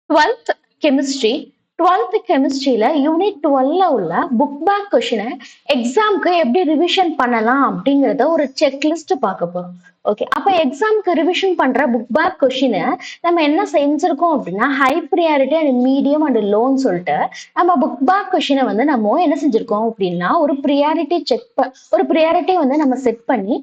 12th chemistry 12th கெமிஸ்ட்ரியில unit 12ல உள்ள book back கொஷினை எக்ஸாம்க்கு எப்படி ரிவிஷன் பண்ணலாம் அப்படிங்கறத ஒரு செக்லிஸ்ட் பார்க்க போறோம். ஓகே, அப்ப எக்ஸாம்க்கு ரிவிஷன் பண்ற புக் பேக் கொஷினை நம்ம என்ன செஞ்சிருக்கோம் அப்படின்னா high priority and medium and லோன்னு சொல்லிட்டு நம்ம புக் பேக் கொஷினை வந்து நம்ம என்ன செஞ்சிருக்கோம் அப்படின்னா ஒரு ப்ரியாரிட்டி வந்து நம்ம செட் பண்ணி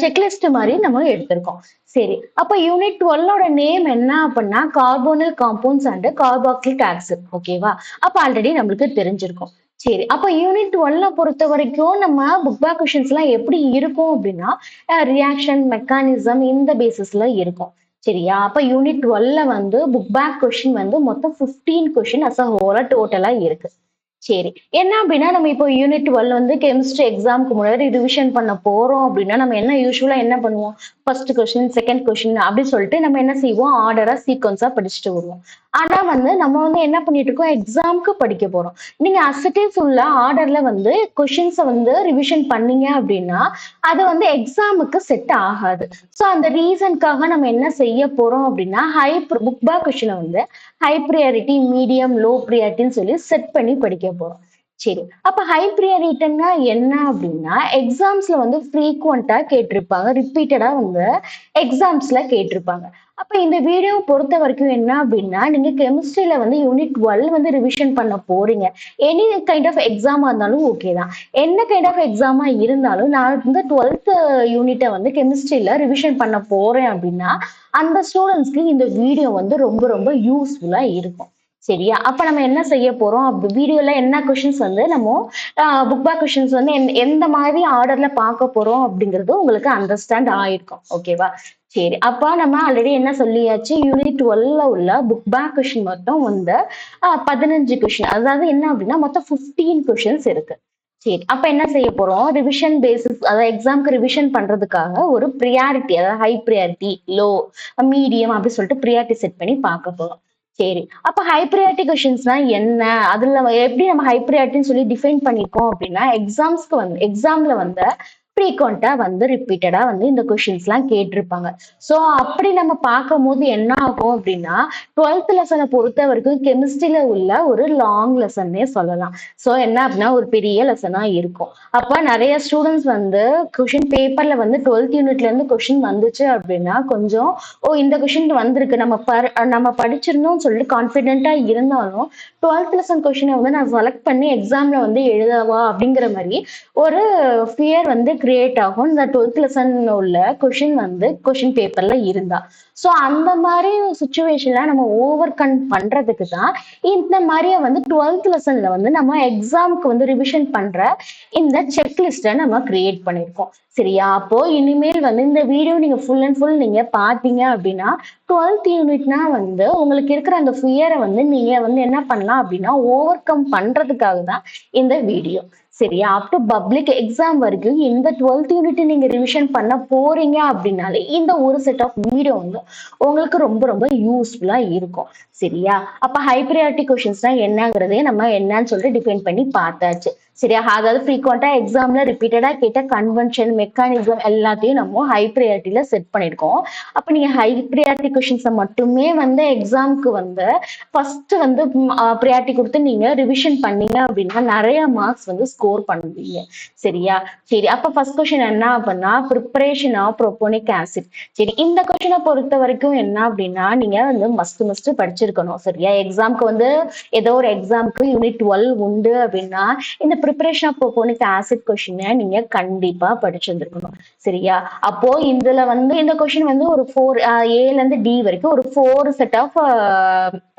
செக்லிஸ்ட் மாதிரி நம்ம எடுத்திருக்கோம். சரி, அப்ப யூனிட் 12ஓட நேம் என்ன அப்படின்னா கார்போனில் காம்பவுண்ட்ஸ் அண்ட் கார்பாக்சிலிக் ஆசிட். ஓகேவா? அப்ப ஆல்ரெடி நம்மளுக்கு தெரிஞ்சிருக்கும். சரி, அப்ப யூனிட் 12 பொறுத்த வரைக்கும் நம்ம புக் பேக் கொஷின்ஸ் எல்லாம் எப்படி இருக்கும் அப்படின்னா ரியாக்ஷன் மெக்கானிசம் இந்த பேசிஸ்ல இருக்கும். சரியா? அப்ப யூனிட் 12 வந்து புக் பேக் கொஷின் வந்து மொத்தம் 15 கொஷின் அஸ் அ ஹோலா டோட்டலா இருக்கு. சரி, என்ன அப்படின்னா நம்ம இப்போ யூனிட் 12 வந்து கெமிஸ்ட்ரி எக்ஸாம்க்கு முன்னாடி ரிவிஷன் பண்ண போறோம் அப்படின்னா நம்ம என்ன யூஸ்வலா என்ன பண்ணுவோம்? ஃபர்ஸ்ட் கொஸ்டின், செகண்ட் கொஸ்டின் அப்படி சொல்லிட்டு நம்ம என்ன செய்வோம்? ஆர்டரா சீக்வன்ஸா படிச்சுட்டு வருவோம். ஆனா வந்து நம்ம வந்து என்ன பண்ணிட்டு இருக்கோம்? எக்ஸாம்க்கு படிக்க போறோம். நீங்க அசட்டேஸ் உள்ள ஆர்டர்ல வந்து கொஸ்டின்ஸை வந்து ரிவிஷன் பண்ணீங்க அப்படின்னா அது வந்து எக்ஸாமுக்கு செட் ஆகாது. ஸோ அந்த ரீசனுக்காக நம்ம என்ன செய்ய போறோம் அப்படின்னா புக் பேக் கொஸ்டினை வந்து ஹை ப்ரியாரிட்டி, மீடியம், லோ ப்ரியாரிட்டின்னு சொல்லி செட் பண்ணி படிக்க போறோம். சரி, அப்ப ஹை ப்ரியாரிட்டின்னா என்ன அப்படின்னா எக்ஸாம்ஸ்ல வந்து ஃப்ரீக்வெண்டா கேட்டிருப்பாங்க, ரிப்பீட்டடா வந்து எக்ஸாம்ஸ்ல கேட்டிருப்பாங்க. அப்ப இந்த வீடியோ பொறுத்த வரைக்கும் என்ன அப்படின்னா நீங்க கெமிஸ்ட்ரியில வந்து யூனிட் 12 வந்து ரிவிஷன் பண்ண போறீங்க. எனி கைண்ட் ஆஃப் எக்ஸாமா இருந்தாலும் ஓகே தான். என்ன கைண்ட் ஆஃப் எக்ஸாமா இருந்தாலும் நான் வந்து 12th யூனிட்டை வந்து கெமிஸ்ட்ரியில ரிவிஷன் பண்ண போறேன் அப்படின்னா அந்த ஸ்டூடெண்ட்ஸ்க்கு இந்த வீடியோ வந்து ரொம்ப ரொம்ப யூஸ்ஃபுல்லா இருக்கும். சரியா? அப்ப நம்ம என்ன செய்ய போறோம்? வீடியோல என்ன கொஸ்டின்ஸ் வந்து நம்ம புக் பேக் கொஸ்டின்ஸ் வந்து எந்த மாதிரி ஆர்டர்ல பார்க்க போறோம் அப்படிங்கிறது உங்களுக்கு அண்டர்ஸ்டாண்ட் ஆயிருக்கும். ஓகேவா? சரி, அப்ப நம்ம ஆல்ரெடி என்ன சொல்லியாச்சு? யூனிட் 12ல உள்ள புக் பேக் கொஸ்டின் மட்டும் வந்து 15 கொஸ்டின், அதாவது என்ன அப்படின்னா மொத்தம் 15 கொஸ்டின்ஸ் இருக்கு. சரி, அப்ப என்ன செய்ய போறோம்? ரிவிஷன் பேசிஸ், அதாவது எக்ஸாம்க்கு ரிவிஷன் பண்றதுக்காக ஒரு ப்ரியாரிட்டி, அதாவது ஹை ப்ரியாரிட்டி, லோ, மீடியம் அப்படி சொல்லிட்டு ப்ரியாரிட்டி செட் பண்ணி பார்க்க போறோம். சரி, அப்ப ஹை ப்ரியாரிட்டி கொஸ்டின்ஸ்னா என்ன? அதுல எப்படி நம்ம ஹை ப்ரியாரிட்டின்னு சொல்லி டிஃபைன் பண்ணிருக்கோம் அப்படின்னா எக்ஸாம்ல வந்து ஃப்ரீக்வெண்டா வந்து ரிப்பீட்டடா வந்து இந்த கொஸ்டின்ஸ் எல்லாம் கேட்டிருப்பாங்க. சோ அப்படி நம்ம பார்க்கும் போது என்ன ஆகும் அப்படின்னா 12th லெசனை பொறுத்த வரைக்கும் கெமிஸ்ட்ரியில உள்ள ஒரு லாங் லெசன்னே சொல்லலாம். சோ என்ன அப்படின்னா ஒரு பெரிய லெசனா இருக்கும். அப்ப நிறைய ஸ்டூடெண்ட்ஸ் வந்து கொஸ்டின் பேப்பர்ல வந்து 12th யூனிட்ல இருந்து கொஸ்டின் வந்துச்சு அப்படின்னா கொஞ்சம் இந்த கொஸ்டின் வந்திருக்கு நம்ம படிச்சிருந்தோம்னு சொல்லிட்டு கான்பிடென்டா இருந்தாலும் 12th லெசன் கொஸ்டினை வந்து நான் செலக்ட் பண்ணி எக்ஸாம்ல வந்து எழுதவா அப்படிங்கிற மாதிரி ஒரு ஃபியர் வந்து கிரியேட் ஆகும் இந்த 12th லெசன் உள்ள கொஸ்டின் பேப்பர்ல இருந்தா. சோ அந்த மாதிரி சுச்சுவேஷன்ல நம்ம ஓவர் கம் பண்றதுக்கு தான் இந்த மாதிரியே வந்து 12th லெசன்ல வந்து நம்ம எக்ஸாம்க்கு வந்து ரிவிஷன் பண்ற இந்த செக்லிஸ்ட நம்ம கிரியேட் பண்ணிருக்கோம். சரியா? அப்போ இனிமேல் வந்து இந்த வீடியோ நீங்க ஃபுல் அண்ட் ஃபுல் நீங்க பாத்தீங்க அப்படின்னா 12th யூனிட்னா வந்து உங்களுக்கு இருக்கிற அந்த ஃபியரை வந்து நீங்க வந்து என்ன பண்ணலாம் அப்படின்னா ஓவர் கம் பண்றதுக்காக தான் இந்த வீடியோ. சரியா? அப் டு பப்ளிக் எக்ஸாம் வரைக்கும் இந்த 12th யூனிட் நீங்க ரிவிஷன் பண்ண போறீங்க அப்படின்னாலே இந்த ஒரு செட் ஆஃப் வீடியோ வந்து உங்களுக்கு ரொம்ப ரொம்ப யூஸ்ஃபுல்லா இருக்கும். சரியா? அப்ப ஹை ப்ரியாரிட்டி கொஸ்டின்ஸ்னா என்னங்கிறதே நம்ம என்னன்னு சொல்லிட்டு டிஃபைன் பண்ணி பார்த்தாச்சு. சரியா? அதாவது ஃப்ரீக்வெண்டா எக்ஸாம்ல ரிப்பீட்டடா கேட்ட கன்வென்ஷன், மெக்கானிசம் எல்லாத்தையும் நம்ம ஹை ப்ரியாரிட்டில செட் பண்ணிருக்கோம். அப்ப நீங்க ஹை ப்ரியாரிட்டி கொஸ்டின்ஸை மட்டுமே வந்து எக்ஸாம்க்கு வந்து ஃபர்ஸ்ட் வந்து ப்ரியாரிட்டி கொடுத்து நீங்க ரிவிஷன் பண்ணீங்க அப்படின்னா நிறைய மார்க்ஸ் வந்து ஸ்கோர் பண்ணுவீங்க. சரியா? சரி, அப்ப ஃபர்ஸ்ட் கொஸ்டின் என்ன அப்படின்னா ப்ரிப்பரேஷன் ஆஃப் ப்ரோபோனிக் ஆசிட். சரி, இந்த கொஸ்டினை பொறுத்த வரைக்கும் என்ன அப்படின்னா நீங்க வந்து மஸ்ட் படிச்சிருக்கணும். சரியா? எக்ஸாம்க்கு வந்து ஏதோ ஒரு எக்ஸாம்க்கு யூனிட் 12 உண்டு அப்படின்னா இந்த ப்ரிப்பரேஷன் ஆஃப் ப்ரோபோனிக் ஆசிட் கொஸ்டினை நீங்க கண்டிப்பா படிச்சிருந்திருக்கணும். சரியா? அப்போ இதுல வந்து இந்த கொஸ்டின் வந்து ஒரு 4 ஏல இருந்து டி வரைக்கும் ஒரு 4 செட் ஆஃப்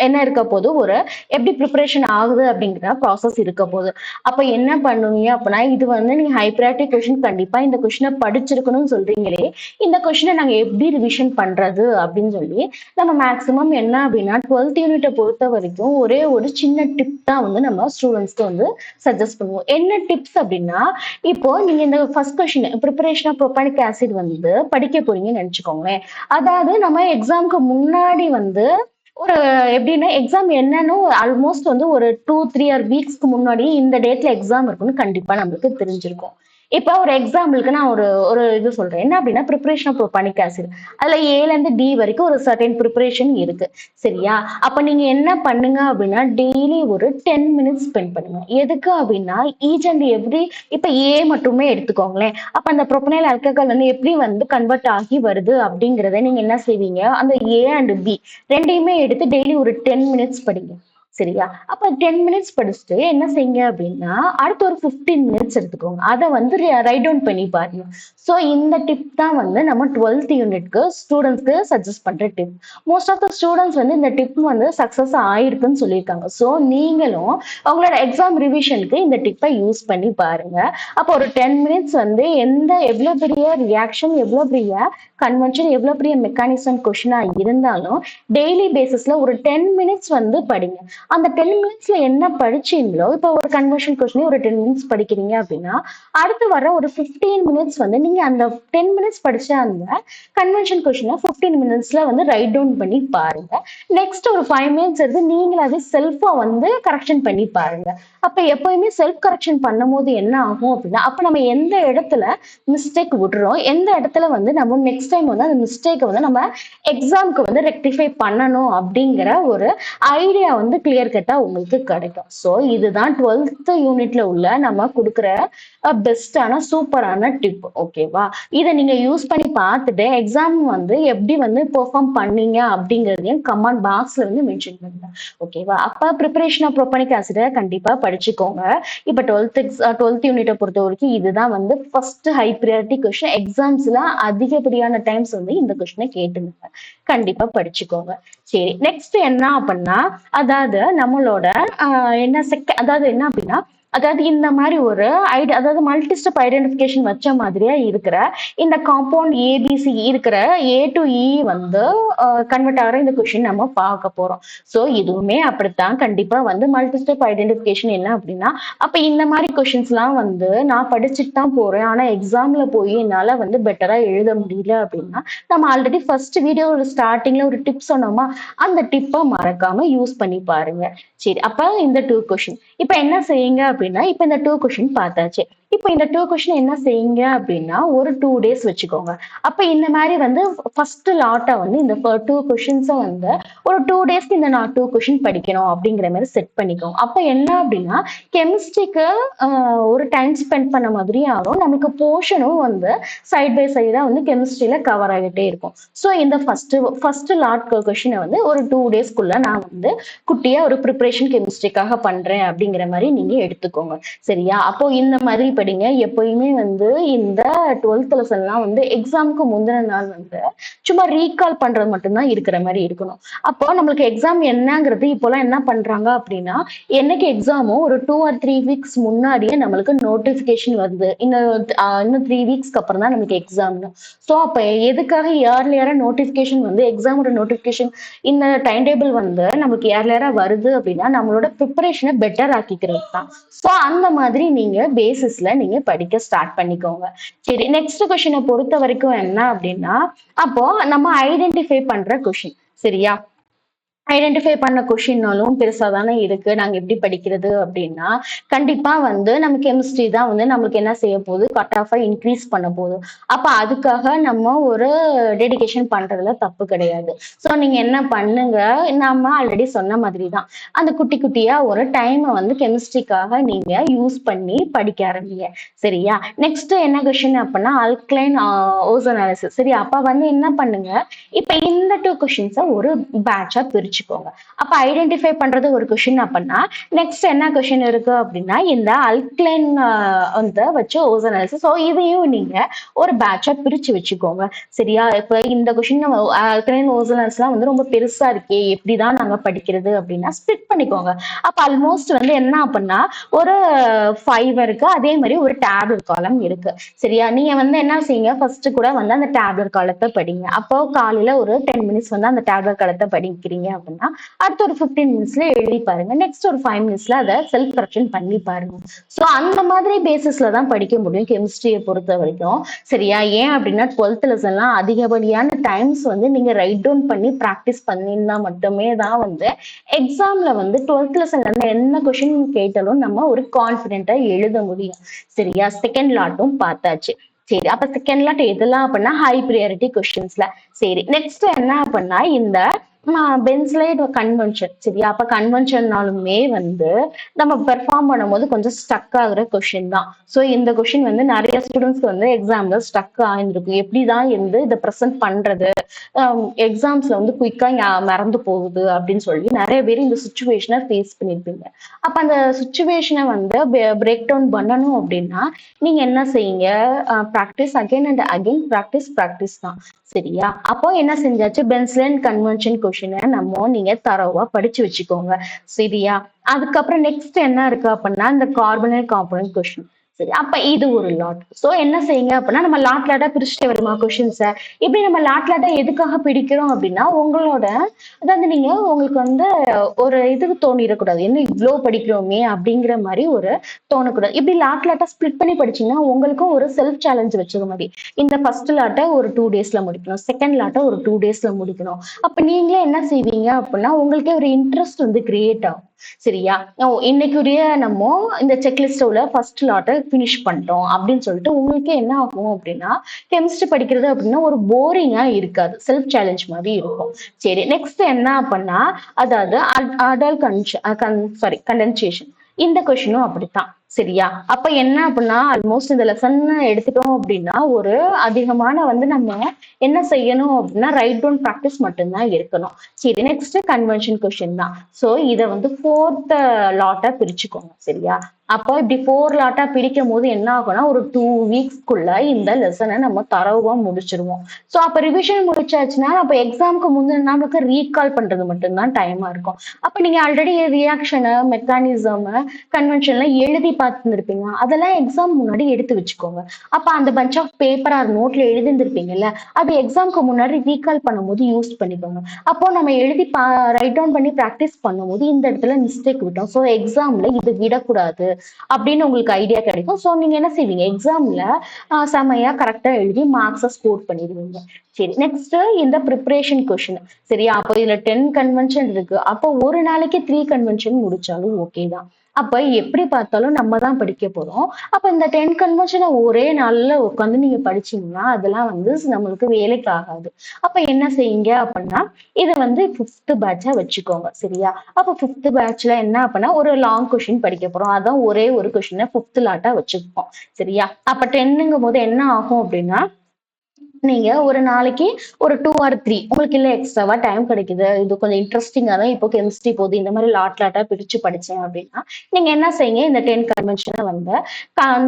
என்ன இருக்க போது ஒரு எப்படி ப்ரிப்பரேஷன் ஆகுது அப்படிங்கிற ப்ராசஸ் இருக்க போகுது. அப்ப என்ன பண்ணுவீங்க அப்படின்னா இது வந்து நீங்க ஹை ப்ரியாரிட்டி கொஸ்டின் கண்டிப்பா இந்த கொஸ்டினை படிச்சிருக்கணும்னு சொல்றீங்களே, இந்த கொஸ்டினை நாங்க எப்படி ரிவிஷன் பண்றது அப்படின்னு சொல்லி நம்ம மேக்சிமம் என்ன அப்படின்னா 12th யூனிட்டை பொறுத்த வரைக்கும் ஒரே ஒரு சின்ன டிப் தான் வந்து நம்ம ஸ்டூடெண்ட்ஸ்க்கு வந்து சஜஸ்ட் பண்ணுவோம். என்ன டிப்ஸ் அப்படின்னா இப்போ நீங்க இந்த first question preparation of propanoic acid வந்து படிக்க போறீங்கன்னு நினைச்சுக்கோங்களேன். அதாவது நம்ம எக்ஸாம்க்கு முன்னாடி வந்து ஒரு எப்படின்னா எக்ஸாம் என்னன்னு ஆல்மோஸ்ட் வந்து ஒரு 2-3 வீக்ஸ்க்கு முன்னாடி இந்த டேட்ல எக்ஸாம் இருக்குன்னு கண்டிப்பா நம்மளுக்கு தெரிஞ்சிருக்கும். இப்போ ஒரு எக்ஸாம்பிளுக்கு நான் ஒரு ஒரு இது சொல்றேன். என்ன அப்படின்னா ப்ரிப்பரேஷன் ஆஃப் ப்ரோபானிக் ஆசிட். அதுல ஏல இருந்து டி வரைக்கும் ஒரு சர்டைன் ப்ரிப்பரேஷன் இருக்கு. சரியா? அப்ப நீங்க என்ன பண்ணுங்க அப்படின்னா, டெய்லி ஒரு 10 மினிட்ஸ் ஸ்பெண்ட் பண்ணுங்க. எதுக்கு அப்படின்னா, ஈச் அண்ட் எவ்ரி இப்ப ஏ மட்டுமே எடுத்துக்கோங்களேன். அப்ப அந்த ப்ரோபனைல் ஆல்கஹால் வந்து எப்படி வந்து கன்வெர்ட் ஆகி வருது அப்படிங்கிறத நீங்க என்ன செய்வீங்க, அந்த ஏ அண்ட் பி 2யுமே எடுத்து டெய்லி ஒரு 10 மினிட்ஸ் படிங்க. சரியா? அப்ப 10 மினிட்ஸ் படிச்சுட்டு என்ன செய்யுங்க அப்படின்னா, அடுத்து ஒரு 15 மினிட்ஸ் எடுத்துக்கோங்க. அத வந்து ரைட் டவுன் பண்ணி பாருங்க. ஸோ இந்த டிப் தான் வந்து நம்ம 12th யூனிட்க்கு ஸ்டூடெண்ட்ஸ்க்கு சஜெஸ்ட் பண்ற tip. Most of the students வந்து இந்த டிப் வந்து சக்சஸ் ஆயிருக்குன்னு சொல்லியிருக்காங்க. ஸோ நீங்களும் உங்களோட எக்ஸாம் ரிவிஷனுக்கு இந்த டிப்பை யூஸ் பண்ணி பாருங்க. அப்போ ஒரு 10 மினிட்ஸ் வந்து எவ்வளவு பெரிய ரியாக்ஷன், எவ்வளவு பெரிய கன்வென்ஷன், எவ்வளவு பெரிய மெக்கானிசம் கொஸ்டினா இருந்தாலும் டெய்லி பேசிஸ்ல ஒரு 10 மினிட்ஸ் வந்து படிங்க. அந்த 10 மினிட்ஸ்ல என்ன படிச்சீங்களோ, இப்போ ஒரு கன்வர்ஷன் கொஸ்டின் ஒரு 10 மினிட்ஸ் படிக்கிறீங்க அப்படின்னா, அடுத்து வர ஒரு 15 மினிட்ஸ் வந்து நீங்க அந்த 10 மினிட்ஸ் படிச்ச அந்த கன்வென்ஷன் கொஸ்டினை 15 மினிட்ஸ்ல வந்து ரைட் டவுன் பண்ணி பாருங்க. நெக்ஸ்ட் ஒரு 5 மினிட்ஸ் எடுத்து நீங்களாவே செல்ஃபா வந்து கரெக்ஷன் பண்ணி பாருங்க. அப்ப எப்பயுமே செல்ஃப் கரெக்ஷன் பண்ணும்போது என்ன ஆகும் அப்படின்னா, அப்ப நம்ம எந்த இடத்துல மிஸ்டேக் விடுறோம், எந்த இடத்துல வந்து நம்ம நெக்ஸ்ட் டைம் வந்து அந்த மிஸ்டேக்கை வந்து நம்ம எக்ஸாம்க்கு வந்து ரெக்டிஃபை பண்ணணும் அப்படிங்கிற ஒரு ஐடியா வந்து கிளியர் கட்டா உங்களுக்கு கிடைக்கும். ஸோ இதுதான் 12th யூனிட்ல உள்ள நம்ம கொடுக்குற பெஸ்டான சூப்பரான டிப். ஓகேவா? இதை நீங்க யூஸ் பண்ணி பார்த்துட்டு எக்ஸாம் வந்து எப்படி வந்து பெர்ஃபார்ம் பண்ணீங்க அப்படிங்கிறதையும் கமெண்ட் பாக்ஸ்ல வந்து மென்ஷன் பண்ணுங்க. ஓகேவா? அப்ப ப்ரிப்பரேஷன் ஆஃப் ப்ரோபானிக் ஆசிட கண்டிப்பா படிச்சுக்கோங்க. இப்ப 12th யூனிட்டை பொறுத்த வரைக்கும் இதுதான் வந்து ஃபர்ஸ்ட் ஹை ப்ரியாரிட்டி கொஸ்டின். எக்ஸாம்ஸ்ல அதிகப்படியான டைம்ஸ் வந்து இந்த கொஸ்டினை கேட்டுங்க. கண்டிப்பா படிச்சுக்கோங்க. சரி, நெக்ஸ்ட் என்ன அப்படின்னா, அதாவது நம்மளோட அதாவது என்ன அப்படின்னா, அதாவது இந்த மாதிரி ஒரு அதாவது மல்டி ஸ்டெப் ஐடென்டிஃபிகேஷன் வச்ச மாதிரியே இருக்கிற இந்த காம்பவுண்ட் ஏபிசி இருக்கிற ஏ டு இ வந்து கன்வெர்ட் ஆகிற இந்த கொஸ்டின் நம்ம பார்க்க போறோம். ஸோ இதுவுமே அப்படித்தான். கண்டிப்பா வந்து மல்டி ஸ்டெப் ஐடென்டிஃபிகேஷன் என்ன அப்படின்னா, அப்ப இந்த மாதிரி கொஸ்டின்ஸ் எல்லாம் வந்து நான் படிச்சுட்டு தான் போறேன், ஆனா எக்ஸாம்ல போய் என்னால வந்து பெட்டரா எழுத முடியல அப்படின்னா, நம்ம ஆல்ரெடி ஃபர்ஸ்ட் வீடியோ ஸ்டார்டிங்ல ஒரு டிப் சொன்னோமா, அந்த டிப்பை மறக்காம யூஸ் பண்ணி பாருங்க. சரி, அப்ப இந்த 2 கொஸ்டின் இப்ப என்ன செய்யுங்க அப்படின்னா, இப்ப இந்த 2 கொஸ்டின் பார்த்தாச்சு. இப்ப இந்த 2 கொஸ்டின் என்ன செய்யுங்க அப்படின்னா, ஒரு 2 டேஸ் வச்சுக்கோங்க. அப்ப இந்த மாதிரி வந்து ஃபர்ஸ்ட் லாட்டா வந்து இந்த 2 கொஸ்டின்ஸை வந்து ஒரு 2 டேஸ்க்கு இந்த நான் 2 கொஸ்டின் படிக்கணும் அப்படிங்கிற மாதிரி செட் பண்ணிக்கோங்க. அப்ப என்ன அப்படின்னா, கெமிஸ்ட்ரிக்கு ஒரு டைம் ஸ்பெண்ட் பண்ண மாதிரி ஆகும். நமக்கு போர்ஷனும் வந்து சைட் பை சைடா வந்து கெமிஸ்ட்ரியில கவர் ஆகிட்டே இருக்கும். ஸோ இந்த ஃபர்ஸ்ட் லாட் கொஸ்டினை வந்து ஒரு 2 டேஸ்க்குள்ள நான் வந்து குட்டியா ஒரு ப்ரிப்பரேஷன் கெமிஸ்ட்ரிக்காக பண்றேன் அப்படிங்கிற மாதிரி நீங்க எடுத்துக்கோங்க. சரியா? அப்போ இந்த மாதிரி படிங்க. எப்பயுமே வந்து இந்த 12th லெசன்லாம் வந்து எக்ஸாமுக்கு முந்தின நாள் வந்து சும்மா ரீகால் பண்றது மட்டும்தான் இருக்கிற மாதிரி இருக்கணும். அப்போ நம்மளுக்கு எக்ஸாம் என்னங்கிறது இப்போலாம் என்ன பண்றாங்க அப்படின்னா, என்னைக்கு எக்ஸாமோ ஒரு 2 or 3 வீக்ஸ் முன்னாடியே நம்மளுக்கு நோட்டிபிகேஷன் வருது. இன்னும் 3 வீக்ஸ்க்கு அப்புறம் தான் நமக்கு எக்ஸாம்னு. ஸோ அப்ப எதுக்காக ஏர்லியரா நோட்டிபிகேஷன் வந்து எக்ஸாமோட நோட்டிபிகேஷன் இந்த டைம் டேபிள் வந்து நமக்கு ஏர்லியரா வருது அப்படின்னா, நம்மளோட ப்ரிப்பரேஷனை பெட்டர் ஆக்கிக்கிறது தான். ஸோ அந்த மாதிரி நீங்க பேசிஸ்ல நீங்க படிக்க ஸ்டார்ட் பண்ணிக்கோங்க. சரி, நெக்ஸ்ட் கொஸ்டினை பொறுத்த வரைக்கும் என்ன அப்படின்னா, அப்போ நம்ம ஐடென்டிஃபை பண்ற கொஸ்டின். சரியா? ஐடென்டிஃபை பண்ண கொஷின்னாலும் பெருசா தானே இருக்கு. நாங்க எப்படி படிக்கிறது அப்படின்னா, கண்டிப்பா வந்து நம்ம கெமிஸ்ட்ரி தான் வந்து நம்மளுக்கு என்ன செய்ய போகுது, கட் ஆஃபா இன்க்ரீஸ் பண்ண போகுது. அப்ப அதுக்காக நம்ம ஒரு டெடிகேஷன் பண்றதுல தப்பு கிடையாது. ஸோ நீங்க என்ன பண்ணுங்க, நம்ம ஆல்ரெடி சொன்ன மாதிரி தான் அந்த குட்டி குட்டியா ஒரு டைமை வந்து கெமிஸ்ட்ரிக்காக நீங்க யூஸ் பண்ணி படிக்க ஆரம்பிங்க. சரியா? நெக்ஸ்ட் என்ன கொஸ்டின் அப்படின்னா, அல்கலைன் ஓசோனாலிசிஸ். சரி, அப்ப வந்து என்ன பண்ணுங்க, இப்ப இந்த 2 கொஸ்டின்ஸை ஒரு பேட்சா பிரிச்சுக்கோங்க. அப்ப ஐடென்டிஃபை பண்றது ஒரு கொஸ்டின் அப்படின்னா, நெக்ஸ்ட் என்ன கொஸ்டின் இருக்கு அப்படின்னா, இந்த அல்கலைன் வந்து வச்சு ஓசோனாலிசிஸ். ஸோ இதையும் நீங்க ஒரு பேட்சா பிரிச்சு வச்சுக்கோங்க. சரியா? இப்ப இந்த கொஸ்டின் நம்ம அல்கலைன் ஓசோனாலிசிஸ்லாம் வந்து ரொம்ப பெருசா இருக்கே, எப்படிதான் நாங்க படிக்கிறது அப்படின்னா ஸ்பிளிட் பண்ணிக்கோங்க. அப்ப ஆல்மோஸ்ட் வந்து என்ன அப்படின்னா, ஒரு 5 இருக்கு, அதே மாதிரி ஒரு டேப்லெட் காலம் இருக்கு. சரியா? நீங்க வந்து என்ன செய்யுங்க, ஃபர்ஸ்ட் கூட வந்து அந்த டேப்லெட் காலத்தை படிங்க. அப்போ காலையில ஒரு 10 மினிட்ஸ் வந்து அந்த டேப்லெட் காலத்தை படிக்கிறீங்க அப்படின்னா அடுத்த ஒரு 15 மினிட்ஸ்ல எழுதி பாருங்க. நெக்ஸ்ட் ஒரு 5 மினிட்ஸ்ல அதை செல்ஃப் கரெக்ஷன் பண்ணி பாருங்க. ஸோ அந்த மாதிரி பேசிஸ்ல தான் படிக்க முடியும் கெமிஸ்ட்ரியை பொறுத்த வரைக்கும். சரியா? ஏன் அப்படின்னா 12th லெசன்லாம் அதிகப்படியான டைம்ஸ் வந்து நீங்க ரைட் டவுன் பண்ணி ப்ராக்டிஸ் பண்ணியிருந்தா மட்டுமே தான் வந்து எக்ஸாம்ல வந்து 12th லெசன்ல இருந்து என்ன கொஸ்டின் கேட்டாலும் நம்ம ஒரு கான்பிடென்ட்டா எழுத முடியும். சரியா? செகண்ட் லாட்டும் பார்த்தாச்சு. சரி, அப்ப செகண்ட் லாட் எதெல்லாம் அப்படின்னா ஹை ப்ரியாரிட்டி கொஸ்டின்ஸ்ல. சரி, நெக்ஸ்ட் என்ன அப்படின்னா இந்த பென்ஸ்லைட் கன்வென்ஷன். சரியா? அப்ப கன்வென்ஷன்னாலுமே வந்து நம்ம பெர்ஃபார்ம் பண்ணும்போது கொஞ்சம் ஸ்டக் ஆகுற கொஸ்டின் தான். ஸோ இந்த கொஸ்டின் வந்து நிறைய ஸ்டூடெண்ட்ஸ்க்கு வந்து எக்ஸாம்ல ஸ்டக் ஆயிருக்கும். எப்படிதான் வந்து இதை ப்ரெசென்ட் பண்றது, எக்ஸாம்ஸ்ல வந்து குயிக்கா மறந்து போகுது அப்படின்னு சொல்லி நிறைய பேர் இந்த சுச்சுவேஷனை ஃபேஸ் பண்ணிருப்பீங்க. அப்ப அந்த சுச்சுவேஷனை வந்து பிரேக் டவுன் பண்ணணும் அப்படின்னா நீங்க என்ன செய்யுங்க, practice again and again, practice தான். சரியா? அப்போ என்ன செஞ்சாச்சு, பென்ஸ்லைன் கன்வென்ஷன் கொஸ்டினை நீங்க தரவா படிச்சு வச்சுக்கோங்க. சரியா? அதுக்கப்புறம் நெக்ஸ்ட் என்ன இருக்கு அப்படின்னா இந்த கார்பனேட் காம்பனன்ட் கொஸ்டின். சரி, அப்ப இது ஒரு லாட். சோ என்ன செய்யுங்க அப்படின்னா நம்ம லாட்டா பிரிச்சுட்டே வருமா கொஸ்டின்ஸ. இப்படி நம்ம லாட்டா எதுக்காக பிடிக்கிறோம் அப்படின்னா உங்களோட அதாவது நீங்க உங்களுக்கு வந்து ஒரு இதுக்கு தோணிடக்கூடாது, என்ன இவ்வளவு படிக்கிறோமே அப்படிங்கிற மாதிரி ஒரு தோணக்கூடாது. இப்படி லாட்டா ஸ்பிளிட் பண்ணி படிச்சீங்கன்னா உங்களுக்கும் ஒரு செல்ஃப் சேலஞ்ச் வச்சுக்க மாதிரி. இந்த ஃபர்ஸ்ட் லாட்டை ஒரு 2 டேஸ்ல முடிக்கணும், செகண்ட் லாட்டை ஒரு 2 டேஸ்ல முடிக்கணும். அப்ப நீங்களே என்ன செய்வீங்க அப்படின்னா உங்களுக்கே ஒரு இன்ட்ரெஸ்ட் வந்து கிரியேட் ஆகும். சரியா? இன்னைக்குரிய நம்ம இந்த செக்லிஸ்டோட ஃபர்ஸ்ட் லாட்டை பினிஷ் பண்ணிட்டோம் அப்படின்னு சொல்லிட்டு உங்களுக்கே என்ன ஆகும் அப்படின்னா கெமிஸ்ட்ரி படிக்கிறது அப்படின்னா ஒரு போரிங்கா இருக்காது, செல்ஃப் சேலஞ்ச் மாதிரி இருக்கும். சரி, நெக்ஸ்ட் என்ன அப்படின்னா அதாவது அடல் கண்டென்சேஷன். இந்த கொஸ்டினும் அப்படித்தான். சரியா? அப்ப என்ன அப்படின்னா ஆல்மோஸ்ட் இந்த லெசன் எடுத்துட்டோம் அப்படின்னா ஒரு அதிகமான வந்து நம்ம என்ன செய்யணும் அப்படின்னா ரைட் டவுன் ப்ராக்டிஸ் மட்டும்தான் இருக்கணும். சரி, நெக்ஸ்ட் கன்வென்ஷன் கொஸ்டின் தான். சோ இதை வந்து 4th லாட்டா பிரிச்சுக்கோங்க. சரியா? அப்போ இப்படி 4 லாட்டா பிரிக்கும் போது என்ன ஆகும்னா ஒரு 2 வீக்ஸ்க்குள்ள இந்த லெசனை நம்ம தரவா முடிச்சிருவோம். சோ அப்ப ரிவிஷன் முடிச்சாச்சுன்னா அப்ப எக்ஸாமுக்கு முந்தின நாளுக்கு ரீகால் பண்றது மட்டும்தான் டைமா இருக்கும். அப்ப நீங்க ஆல்ரெடி ரியாக்ஷனு, மெக்கானிசம், கன்வென்ஷன்ல எழுதி பார்த்துருப்பீங்க, அதெல்லாம் எக்ஸாம் முன்னாடி எடுத்து வச்சுக்கோங்க. அப்ப அந்த பஞ்ச் ஆஃப் பேப்பர் ஆர் நோட்ல எழுதிருப்பீங்கல்ல, அது எக்ஸாம்க்கு முன்னாடி ரீகால் பண்ணும்போது யூஸ் பண்ணிக்கோங்க. அப்போ நம்ம எழுதி ரைட் டவுன் பண்ணி ப்ராக்டிஸ் பண்ணும்போது இந்த இடத்துல மிஸ்டேக் விட்டோம், ஸோ எக்ஸாம்ல இது விடக்கூடாது அப்படின்னு உங்களுக்கு ஐடியா கிடைக்கும். ஸோ நீங்க என்ன செய்வீங்க, எக்ஸாம்ல செமையா கரெக்டா எழுதி மார்க்ஸை ஸ்கோர் பண்ணிடுவீங்க. சரி, நெக்ஸ்ட் இந்த ப்ரிப்பரேஷன் கொஸ்டின். சரியா? அப்போ இதுல 10 கன்வென்ஷன் இருக்கு. அப்போ ஒரு நாளைக்கு 3 கன்வென்ஷன் முடிச்சாலும் ஓகே தான். அப்ப எப்படி பார்த்தாலும் நம்ம தான் படிக்க போறோம். அப்ப இந்த 10 கன்வென்ஷனை ஒரே நாள்ல உட்காந்து நீங்க படிச்சீங்கன்னா அதெல்லாம் வந்து நம்மளுக்கு வேலைக்கு ஆகாது. அப்ப என்ன செய்யுங்க அப்படின்னா இதை வந்து 5th பேட்சா வச்சுக்கோங்க. சரியா? அப்ப 5th பேட்ச்ல என்ன அப்படின்னா ஒரு லாங் கொஸ்டின் படிக்க போறோம், அதான் ஒரே ஒரு கொஸ்டினை 5th லாட்டா வச்சுப்போம். சரியா? அப்ப 10ங்கும் போது என்ன ஆகும் அப்படின்னா நீங்க ஒரு நாளைக்கு ஒரு 2 or 3 உங்களுக்கு இல்ல எக்ஸ்ட்ராவா டைம் கிடைக்குது, இது கொஞ்சம் இன்ட்ரெஸ்டிங்கா தான் இப்போ கெமிஸ்ட்ரி போகுது, இந்த மாதிரி லாட்டா பிரிச்சு படிச்சேன் அப்படின்னா நீங்க என்ன செய்யுங்க, இந்த 10 கன்வென்ஷனை வந்து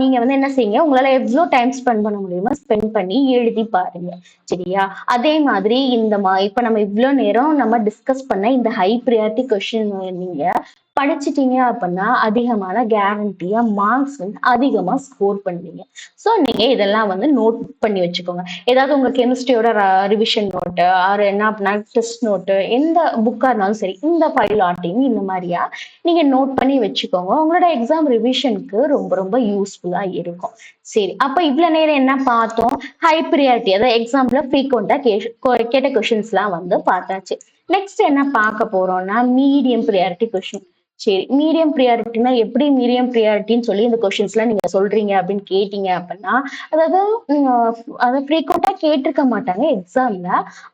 நீங்க வந்து என்ன செய்யுங்க, உங்களால எவ்வளவு டைம் ஸ்பெண்ட் பண்ண முடியுமோ ஸ்பெண்ட் பண்ணி எழுதி பாருங்க. சரியா? அதே மாதிரி இந்த இப்ப நம்ம இவ்வளவு நேரம் நம்ம டிஸ்கஸ் பண்ண இந்த ஹை ப்ரியாரிட்டி கொஸ்டின் நீங்க படிச்சிட்டீங்க அப்படின்னா அதிகமான கேரண்டியா மார்க்ஸ் வந்து அதிகமா ஸ்கோர் பண்ணுவீங்க. ஸோ நீங்க இதெல்லாம் வந்து நோட் பண்ணி வச்சுக்கோங்க. ஏதாவது உங்க கெமிஸ்ட்ரியோட ரிவிஷன் நோட்டு ஆர் என்ன அப்படின்னா டெஸ்ட் நோட்டு எந்த புக்கா இருந்தாலும் சரி இந்த 5 லாட்டையும் இந்த மாதிரியா நீங்க நோட் பண்ணி வச்சுக்கோங்க. உங்களோட எக்ஸாம் ரிவிஷனுக்கு ரொம்ப ரொம்ப யூஸ்ஃபுல்லா இருக்கும். சரி, அப்ப இவ்வளவு நேரம் என்ன பார்த்தோம், ஹை ப்ரியாரிட்டி அதாவது எக்ஸாம்ல ஃப்ரீக்வெண்டா கேட்ட கொஸ்டின்ஸ் எல்லாம் வந்து பார்த்தாச்சு. நெக்ஸ்ட் என்ன பார்க்க போறோம்னா மீடியம் ப்ரியாரிட்டி கொஸ்டின். சரி, மீடியம் ப்ரியாரிட்டினா எப்படி மீடியம் ப்ரியாரிட்டின்னு சொல்லி இந்த கொஸ்டின்ஸ் எல்லாம் நீங்க சொல்றீங்க அப்படின்னு கேட்டீங்க அப்படின்னா அதாவது அதை ஃப்ரீக்வெண்டா கேட்டிருக்க மாட்டாங்க எக்ஸாம்ல,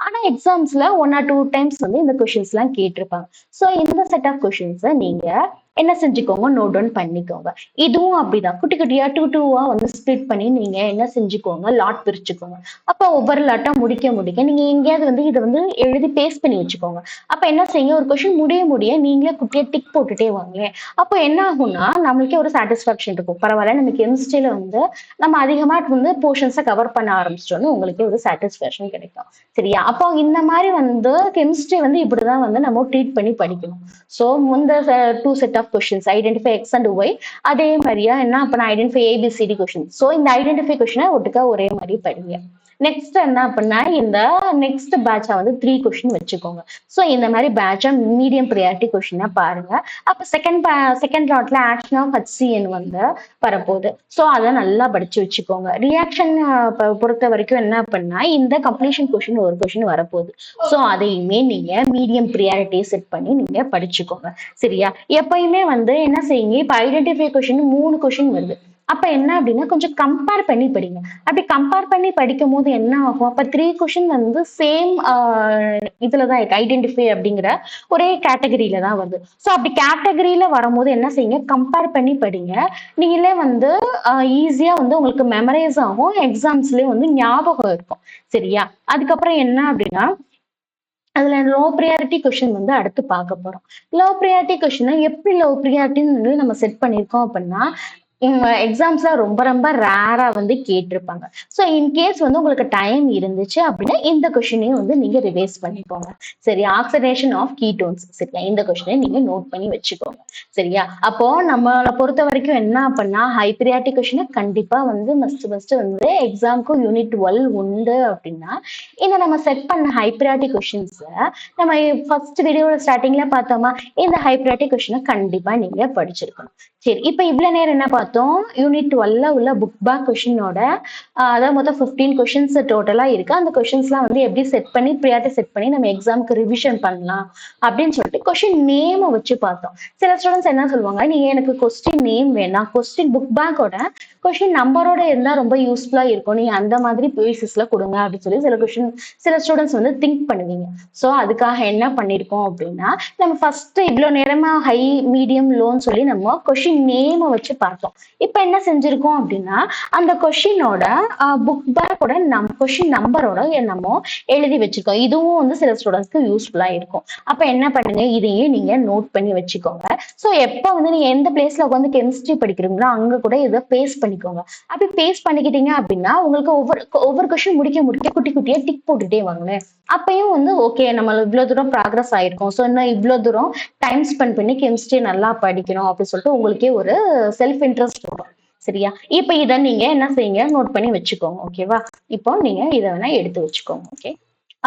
ஆனா எக்ஸாம்ஸ்ல 1 or 2 டைம்ஸ் வந்து இந்த கொஸ்டின்ஸ் எல்லாம் கேட்டிருப்பாங்க. ஸோ இந்த செட் ஆஃப் கொஸ்டின்ஸை நீங்க என்ன செஞ்சுக்கோங்க, நோட் டவுன் பண்ணிக்கோங்க. இதுவும் அப்படிதான் குட்டி குட்டியா 2 வந்து ஸ்பிளிட் பண்ணி நீங்க என்ன செஞ்சுக்கோங்க, லாட் பிரிச்சுக்கோங்க. அப்ப ஒவ்வொரு லாட்டா முடிக்க நீங்க எங்கேயாவது வந்து இதை வந்து எழுதி பேஸ்ட் பண்ணி வச்சுக்கோங்க. அப்ப என்ன செய்யுங்க, ஒரு கொஸ்டின் முடிய நீங்களே குட்டியா டிக் போட்டுட்டே வாங்களேன். அப்போ என்ன ஆகும்னா நம்மளுக்கே ஒரு சாட்டிஸ்பாக்சன் இருக்கும், பரவாயில்ல நம்ம கெமிஸ்ட்ரியில வந்து நம்ம அதிகமா வந்து போர்ஷன்ஸை கவர் பண்ண ஆரம்பிச்சிட்டோம்னு உங்களுக்கே ஒரு சாட்டிஸ்பாக்சன் கிடைக்கும். சரியா? அப்போ இந்த மாதிரி வந்து கெமிஸ்ட்ரி வந்து இப்படிதான் வந்து நம்ம ட்ரீட் பண்ணி படிக்கணும். ஸோ இந்த 2 set of questions identify x and y, அதே மாதிரியா என்ன அப்ப ஐடென்டிஃபை ஏபிசிடி கொஸ்டின். ஸோ இந்த ஐடென்டிஃபை கொஸ்டினை ஒட்டுக்கா ஒரே மாதிரி படிங்க. நெக்ஸ்ட் என்ன அப்படின்னா இந்த நெக்ஸ்ட் பேட்சா வந்து 3 கொஸ்டின் வச்சுக்கோங்க. ஸோ இந்த மாதிரி பேட்சா மீடியம் ப்ரியாரிட்டி கொஸ்டினா பாருங்க. அப்ப செகண்ட் லாட்ல ஆக்ஷன் ஆஃப் HCN வந்து வரப்போகுது. ஸோ அதை நல்லா படிச்சு வச்சுக்கோங்க. ரியாக்ஷன் பொறுத்த வரைக்கும் என்ன அப்படின்னா இந்த கம்ப்ளீஷன் கொஸ்டின் ஒரு கொஸ்டின் வரப்போகுது. ஸோ அதையுமே நீங்க மீடியம் ப்ரியாரிட்டி செட் பண்ணி நீங்க படிச்சுக்கோங்க. சரியா? எப்பயுமே வந்து என்ன செய்யுங்க, இப்ப ஐடென்டிஃபை கொஸ்டின் 3 கொஸ்டின் வருது. அப்ப என்ன அப்படின்னா கொஞ்சம் கம்பேர் பண்ணி படிங்க. அப்படி கம்பேர் பண்ணி படிக்கும் போது என்ன ஆகும், அப்ப 3 கொஸ்டின் வந்து சேம் இதுலதான் இருக்கு. ஐடென்டிஃபை அப்படிங்கிற ஒரே கேட்டகரியில தான் வருது. ஸோ அப்படி கேட்டகரியில வரும்போது என்ன செய்யுங்க, கம்பேர் பண்ணி படிங்க. நீங்களே வந்து ஈஸியா வந்து உங்களுக்கு மெமரைஸ் ஆகும், எக்ஸாம்ஸ்லயே வந்து ஞாபகம் இருக்கும். சரியா? அதுக்கப்புறம் என்ன அப்படின்னா அதுல லோ ப்ரியாரிட்டி கொஸ்டின் வந்து அடுத்து பார்க்க போறோம். லோ ப்ரியாரிட்டி கொஸ்டின் எப்படி லோ ப்ரியாரிட்டின்னு நம்ம செட் பண்ணிருக்கோம் அப்படின்னா எக்ஸாம்ஸ்ல ரொம்ப ரொம்ப ரேரா வந்து கேட்டிருப்பாங்க. ஸோ இன்கேஸ் வந்து உங்களுக்கு டைம் இருந்துச்சு அப்படின்னா இந்த கொஸ்டினையும் வந்து நீங்க ரிவைஸ் பண்ணிக்கோங்க. சரியா? Oxidation of ketones. சரியா? இந்த கொஸ்டினை நீங்க நோட் பண்ணி வச்சுக்கோங்க. சரியா? அப்போ நம்மளை பொறுத்த வரைக்கும் என்ன அப்படின்னா ஹை ப்ரியாரிட்டி கொஸ்டினை கண்டிப்பா வந்து மஸ்ட் வந்து எக்ஸாம்க்கு யூனிட் 12 உண்டு அப்படின்னா இந்த நம்ம செட் பண்ண ஹை ப்ரியாரிட்டி கொஸ்டின்ஸ் நம்ம ஃபர்ஸ்ட் வீடியோட ஸ்டார்டிங்ல பார்த்தோமா, இந்த ஹை ப்ரியாரிட்டி கொஸ்டினை கண்டிப்பா நீங்க படிச்சிருக்கணும். சரி, இப்ப இவ்வளவு நேரம் என்ன பார்த்தோம், யூனிட் 12 உள்ள புக் பேக் கொஸ்டினோட அதாவது மொத்தம் 15 கொஸ்டின்ஸ் டோட்டலா இருக்கு. அந்த கொஸ்டின்ஸ்லாம் வந்து எப்படி செட் பண்ணி ப்ரியாரிட்டி செட் பண்ணி நம்ம எக்ஸாம்க்கு ரிவிஷன் பண்ணலாம் அப்படின்னு சொல்லிட்டு கொஸ்டின் நேமை வச்சு பார்த்தோம். சில ஸ்டூடெண்ட்ஸ் என்ன சொல்லுவாங்க, நீங்க எனக்கு கொஸ்டின் நேம் வேணாம், கொஸ்டின் புக் பேக்கோட கொஸ்டின் நம்பரோட இருந்தா ரொம்ப யூஸ்ஃபுல்லா இருக்கும், நீங்க அந்த மாதிரி பேசிஸ்ல கொடுங்க அப்படின்னு சொல்லி சில ஸ்டூடெண்ட்ஸ் வந்து திங்க் பண்ணுவீங்க. ஸோ அதுக்காக என்ன பண்ணிருக்கோம் அப்படின்னா நம்ம ஃபர்ஸ்ட் இவ்வளவு நேரமா ஹை மீடியம் லோன்னு சொல்லி நம்ம கொஸ்டின் நேமை வச்சு பார்த்தோம். இப்ப என்ன செஞ்சிருக்கோம் அப்படின்னா அந்த கொஸ்டினோட புக் பேக்கோட கொஸ்டின் நம்பரோட நம்ம எழுதி வச்சிருக்கோம். இதுவும் வந்து சில ஸ்டூடெண்ட்ஸ்க்கு யூஸ்ஃபுல்லா இருக்கும். அப்ப என்ன பண்ணுங்க, இதையே நீங்க நோட் பண்ணி வச்சுக்கோங்க. ஸோ எப்ப வந்து நீங்க எந்த பிளேஸ்ல உட்காந்து கெமிஸ்ட்ரி படிக்கிறீங்களோ அங்க கூட இதை பேஸ்ட் பண்ணிக்கோங்க. அப்படி பேஸ்ட் பண்ணிக்கிட்டீங்க அப்படின்னா உங்களுக்கு ஒவ்வொரு கொஸ்டின் முடிக்க குட்டி குட்டியா டிக் போட்டுட்டே வாங்களேன். அப்பயும் வந்து ஓகே நம்ம இவ்வளவு தூரம் ப்ராக்ரஸ் ஆயிருக்கும், ஸோ இன்னும் இவ்வளவு தூரம் டைம் ஸ்பெண்ட் பண்ணி கெமிஸ்ட்ரி நல்லா படிக்கணும் அப்படின்னு சொல்லிட்டு உங்களுக்கே ஒரு செல்ஃப் இன்ட்ரெஸ்ட் வரும். சரியா? இப்ப இதை நீங்க என்ன செய்யுங்க, நோட் பண்ணி வச்சுக்கோங்க. ஓகேவா? இப்போ நீங்க இதை வேணா எடுத்து வச்சுக்கோங்க. ஓகே,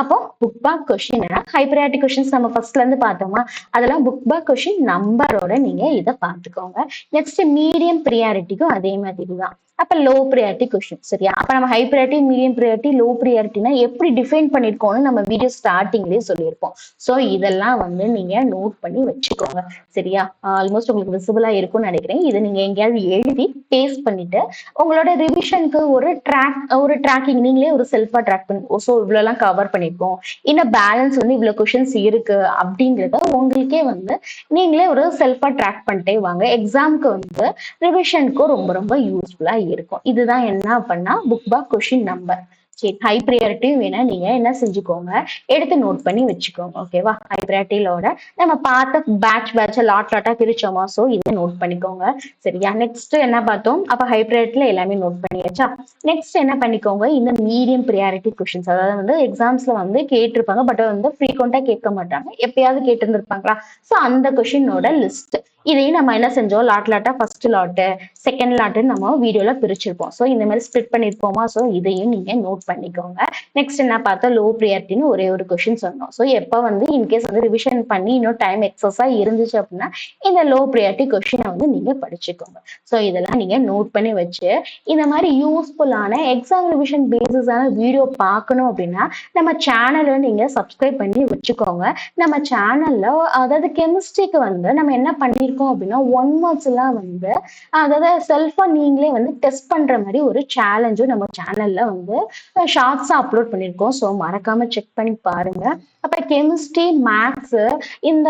அப்போ book back question high priority questions நம்ம ஃபர்ஸ்ட்ல இருந்து பார்த்தோமா, அதெல்லாம் புக் பேக் கொஸ்டின் நம்பரோட நீங்க இதை பார்த்துக்கோங்க. நெக்ஸ்ட் மீடியம் ப்ரியாரிட்டிக்கும் அதே மாதிரி தான். அப்ப லோ ப்ரியாரிட்டி கொஸ்டின். சரியா? அப்ப நம்ம high priority, medium priority, low ப்ரியாரிட்டினா எப்படி டிஃபைன் பண்ணிருக்கோம்னு நம்ம வீடியோ ஸ்டார்டிங்லயே சொல்லியிருப்போம். ஸோ இதெல்லாம் வந்து நீங்க நோட் பண்ணி வச்சுக்கோங்க. சரியா? ஆல்மோஸ்ட் உங்களுக்கு விசிபிளா இருக்கும்னு நினைக்கிறேன். இதை நீங்க எங்கேயாவது எழுதி பேஸ்ட் பண்ணிட்டு உங்களோட ரிவிஷனுக்கு ஒரு ட்ராக்கிங் நீங்களே ஒரு செல்ஃபா ட்ராக் பண்ணி, ஸோ இவ்வளவு எல்லாம் கவர் பண்ணிருக்கோம், இன்னும் பேலன்ஸ் வந்து இவ்வளவு கொஸ்டின்ஸ் இருக்கு அப்படிங்கறத உங்களுக்கே வந்து நீங்களே ஒரு செல்ஃபா ட்ராக் பண்ணிட்டே வாங்க. எக்ஸாம்க்கு வந்து ரிவிஷனுக்கும் ரொம்ப ரொம்ப யூஸ்ஃபுல்லா இருக்கும். இதுதான் என்ன பண்ணா புக் பேக் கொஸ்டின் நம்பர். சரி, ஹை ப்ரியாரிட்டியும் வேணா நீங்க என்ன செஞ்சுக்கோங்க, எடுத்து நோட் பண்ணி வச்சுக்கோங்க. ஓகேவா? ஹை ப்ரியாரிட்டியோட நம்ம பார்த்த பேட்ச் லாட்டா பிரிச்சோமா, ஸோ இதை நோட் பண்ணிக்கோங்க. சரியா? நெக்ஸ்ட் என்ன பார்த்தோம், அப்ப ஹை ப்ரியாரிட்டில எல்லாமே நோட் பண்ணியாச்சா? நெக்ஸ்ட் என்ன பண்ணிக்கோங்க, இந்த மீடியம் ப்ரியாரிட்டி கொஸ்டின்ஸ், அதாவது வந்து எக்ஸாம்ஸ்ல வந்து கேட்டிருப்பாங்க, பட் வந்து ஃப்ரீக்வெண்டா கேட்க மாட்டாங்க, எப்பயாவது கேட்டிருந்திருப்பாங்களா, ஸோ அந்த கொஸ்டினோட லிஸ்ட் இதையும் நம்ம என்ன செஞ்சோம், லாட்டா ஃபர்ஸ்ட் லாட்டு செகண்ட் லாட்டுன்னு நம்ம வீடியோல பிரிச்சிருப்போம். ஸோ இந்த மாதிரி ஸ்பிளிட் பண்ணிருப்போமா, ஸோ இதையும் நீங்க நோட் பண்ணிக்கோங்க. நெக்ஸ்ட் என்ன பார்த்தா லோ ப்ரியாரிட்டின்னு ஒரே ஒரு கொஸ்டின் சொன்னோம். ஸோ எப்போ வந்து இன்கேஸ் வந்து ரிவிஷன் பண்ணி இன்னும் டைம் எக்ஸஸா இருந்துச்சு அப்படின்னா இந்த லோ ப்ரியாரிட்டி கொஸ்டினை வந்து நீங்க படிச்சுக்கோங்க. ஸோ இதெல்லாம் நீங்க நோட் பண்ணி வச்சு இந்த மாதிரி யூஸ்ஃபுல்லான எக்ஸாம் ரிவிஷன் பேசிஸான வீடியோ பார்க்கணும் அப்படின்னா நம்ம சேனலை நீங்க சப்ஸ்கிரைப் பண்ணி வச்சுக்கோங்க. நம்ம சேனல்ல அதாவது கெமிஸ்ட்ரிக்கு வந்து நம்ம என்ன பண்ணிருக்கோம் அப்படின்னா 1 months எல்லாம் வந்து அதாவது செல்ஃபா நீங்களே வந்து டெஸ்ட் பண்ற மாதிரி ஒரு சேலஞ்சும் நம்ம சேனல்ல வந்து ஷார்ட்ஸா அப்லோட் பண்ணிருக்கோம். ஸோ மறக்காம செக் பண்ணி பாருங்க. அப்ப கெமிஸ்ட்ரி, மேத்ஸ் இந்த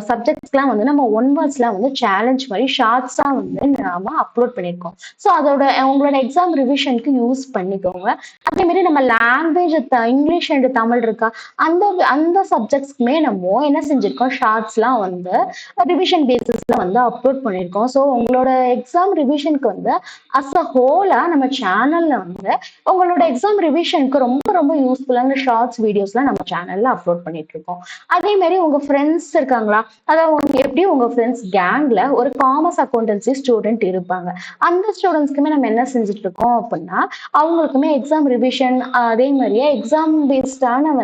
சப்ஜெக்ட்ஸ்லாம் வந்து நம்ம 1 monthsல வந்து சேலஞ்ச் மாதிரி ஷார்ட்ஸா வந்து நாம அப்லோட் பண்ணிருக்கோம். ஸோ அதோட உங்களோட எக்ஸாம் ரிவிஷனுக்கு யூஸ் பண்ணிக்கோங்க. அதே மாதிரி நம்ம லாங்குவேஜ் இங்கிலீஷ் அண்ட் தமிழ் இருக்கா, அந்த அந்த சப்ஜெக்ட்ஸ்க்குமே நம்ம என்ன செஞ்சிருக்கோம், ஷார்ட்ஸ்லாம் வந்து ரிவிஷன் பேசிஸ்ல வந்து அப்லோட் பண்ணிருக்கோம். ஸோ உங்களோட எக்ஸாம் ரிவிஷனுக்கு வந்து அஸ் அ ஹோலா நம்ம சேனல்ல வந்து உங்களோட எக்ஸாம் ரிவிஷனுக்கு ரொம்ப ரொம்ப யூஸ்ஃபுல்லான ஷார்ட்ஸ் வீடியோஸ்லாம் நம்ம சேனல்ல அப்லோட் பண்ணிட்டு இருக்கோம். அதே மாதிரி உங்க ஃப்ரெண்ட்ஸ் இருக்காங்களா, அதாவது எப்படி உங்க ஃப்ரெண்ட்ஸ் கேங்ல ஒரு காமர்ஸ் அக்கௌண்டன்சி ஸ்டூடெண்ட் இருப்பாங்க. அந்த ஸ்டூடெண்ட்ஸ்க்குமே நம்ம என்ன செஞ்சுட்டு இருக்கோம் அப்படின்னா, அவங்களுக்குமே எக்ஸாம் ரிவிஷன் அதே மாதிரியே எக்ஸாம் பேஸ்டான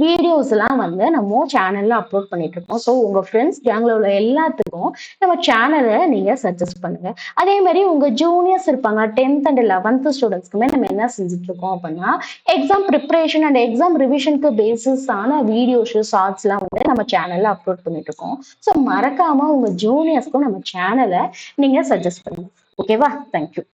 வீடியோஸ் எல்லாம் நம்ம சேனல்ல அப்லோட் பண்ணிட்டு இருக்கோம். ஸோ உங்க ஃப்ரெண்ட்ஸ் கேங்ல உள்ள எல்லாத்துக்கும் நம்ம சேனலை நீங்க சஜஸ்ட் பண்ணுங்க. அதே மாதிரி உங்க ஜூனியர்ஸ் இருப்பாங்க 10th அண்ட் 11th ஸ்டூடெண்ட்ஸ்க்குமே நம்ம என்ன செஞ்சுட்டு இருக்கோம் அப்படின்னா, எக்ஸாம் ப்ரிப்பரேஷன் அண்ட் எக்ஸாம் ரிவிஷனுக்கு பேசிஸ் ஆன வீடியோஸ் ஷார்ட்ஸ் எல்லாம் நம்ம சேனல்ல அப்லோட் பண்ணிட்டு இருக்கோம். ஸோ மறக்காம உங்க ஜூனியர்ஸ்க்கும் நம்ம சேனலை நீங்க சஜஸ்ட் பண்ணுங்க. ஓகேவா? தேங்க்யூ.